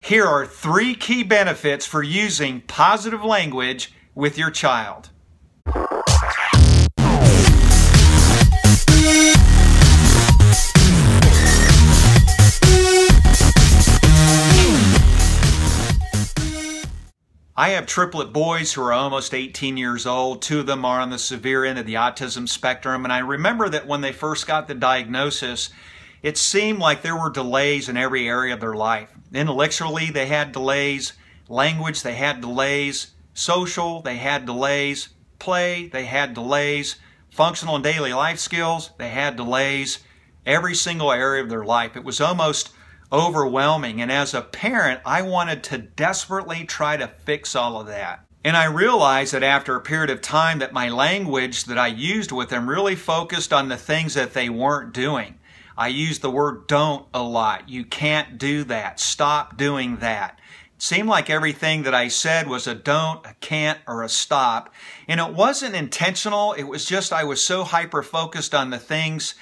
Here are 3 key benefits for using positive language with your child. I have triplet boys who are almost 18 years old. 2 of them are on the severe end of the autism spectrum. And I remember that when they first got the diagnosis, it seemed like there were delays in every area of their life. Intellectually, they had delays. Language, they had delays. Social, they had delays. Play, they had delays. Functional and daily life skills, they had delays. Every single area of their life. It was almost overwhelming, and as a parent I wanted to desperately try to fix all of that. And I realized that after a period of time that my language that I used with them really focused on the things that they weren't doing. I used the word don't a lot. You can't do that. Stop doing that. It seemed like everything that I said was a don't, a can't, or a stop. And it wasn't intentional. It was just I was so hyper-focused on the things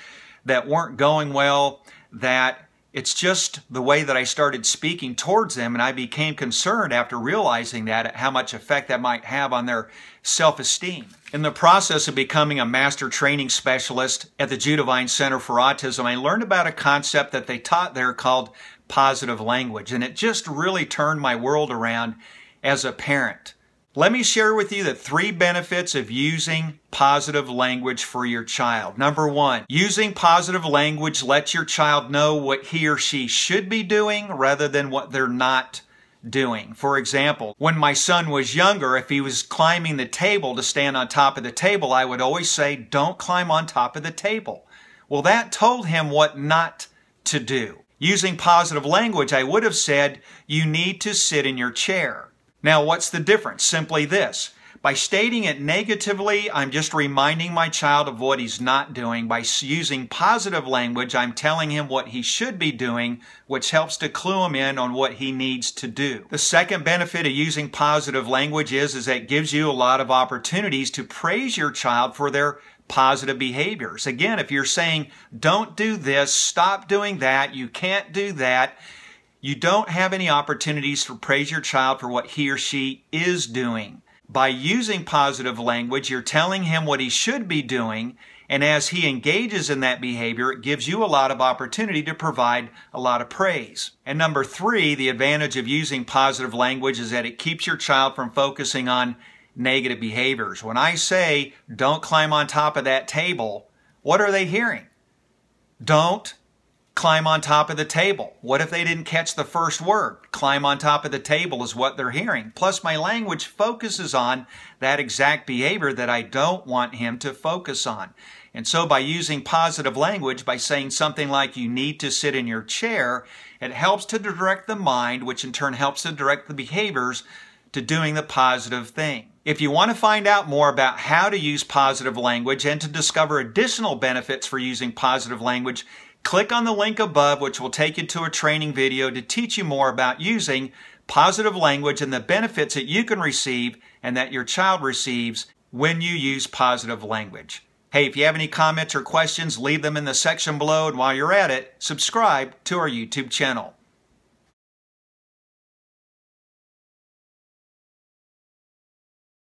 that weren't going well that it's just the way that I started speaking towards them, and I became concerned after realizing that at how much effect that might have on their self-esteem. In the process of becoming a master training specialist at the Judavine Center for Autism, I learned about a concept that they taught there called positive language, and it just really turned my world around as a parent. Let me share with you the 3 benefits of using positive language for your child. Number 1, using positive language lets your child know what he or she should be doing rather than what they're not doing. For example, when my son was younger, if he was climbing the table to stand on top of the table, I would always say, don't climb on top of the table. Well, that told him what not to do. Using positive language, I would have said, you need to sit in your chair. Now, what's the difference? Simply this. By stating it negatively, I'm just reminding my child of what he's not doing. By using positive language, I'm telling him what he should be doing, which helps to clue him in on what he needs to do. The second benefit of using positive language is that it gives you a lot of opportunities to praise your child for their positive behaviors. Again, if you're saying, don't do this, stop doing that, you can't do that, you don't have any opportunities to praise your child for what he or she is doing. By using positive language, you're telling him what he should be doing, and as he engages in that behavior, it gives you a lot of opportunity to provide a lot of praise. And number 3, the advantage of using positive language is that it keeps your child from focusing on negative behaviors. When I say, don't climb on top of that table, what are they hearing? Don't climb on top of the table. What if they didn't catch the first word? Climb on top of the table is what they're hearing. Plus, my language focuses on that exact behavior that I don't want him to focus on. And so by using positive language, by saying something like, you need to sit in your chair, it helps to direct the mind, which in turn helps to direct the behaviors to doing the positive thing. If you want to find out more about how to use positive language and to discover additional benefits for using positive language, click on the link above, which will take you to a training video to teach you more about using positive language and the benefits that you can receive and that your child receives when you use positive language. Hey, if you have any comments or questions, leave them in the section below, and while you're at it, subscribe to our YouTube channel.